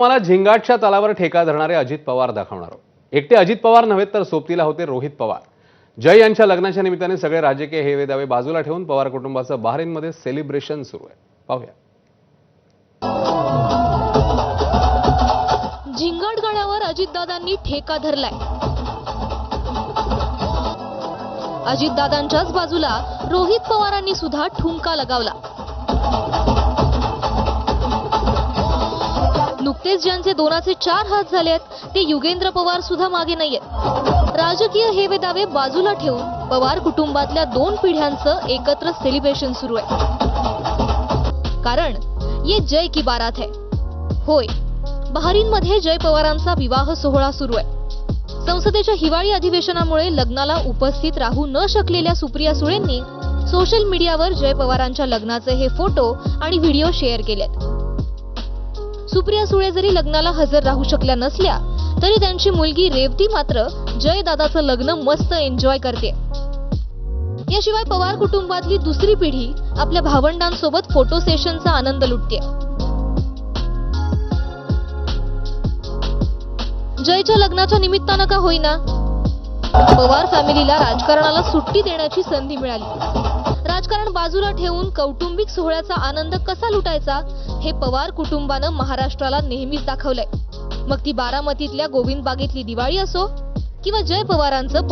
मला झिंगाटच्या तलावर ठेका धरणारे अजित पवार दाखवणार आहोत. एकटे अजित पवार नव्हे तर सोबतीला होते रोहित पवार. जय यांच्या लग्नाच्या निमित्ताने सगळे राजकीय हेवेदावे बाजूला ठेवून पवार कुटुंबाचं बहारीनमध्ये सेलिब्रेशन सुरू आहे. पाहूया. झिंगाट गाण्यावर अजितदादांनी ठेका धरलाय. अजितदादांच्याच बाजूला रोहित पवारांनी सुद्धा ठुमका लगावला. नुकतेच ज्यांचे 2चे 4 हात झालेत ते युगेंद्र पवार सुद्धा मागे नाहीयेत. राजकीय हेवेदावे बाजूला ठेवून पवार कुटुंबातल्या 2 पिढ्यांचं एकत्र सेलिब्रेशन सुरू आहे. कारण ये जय की बारात है. होय, बहारीनमध्ये जय पवारांचा विवाह सोहळा सुरू आहे. संसदेच्या हिवाळी अधिवेशनामुळे लग्नाला उपस्थित राहू न शकलेल्या सुप्रिया सुळेंनी सोशल मीडियावर जय पवारांच्या लग्नाचे हे फोटो आणि व्हिडिओ शेअर केलेत. सुप्रिया सुळे जरी लग्नाला हजर राहू शकल्या नसल्या तरी त्यांची मुलगी रेवती मात्र जय दादाचं लग्न मस्त एन्जॉय करते. याशिवाय पवार कुटुंबातली दुसरी पिढी आपल्या भावंडांसोबत फोटो सेशनचा आनंद लुटते. जयच्या लग्नाच्या निमित्तानं का होईना पवार फॅमिलीला राजकारणाला सुट्टी देण्याची संधी मिळाली. राजकारण बाजूला ठेवून कौटुंबिक सोहळ्याचा आनंद कसा लुटायचा हे पवार कुटुंबानं महाराष्ट्राला नेहमीच दाखवलंय. मग ती बारामतीतल्या गोविंद बागेतली दिवाळी असो किंवा जय पवारांचं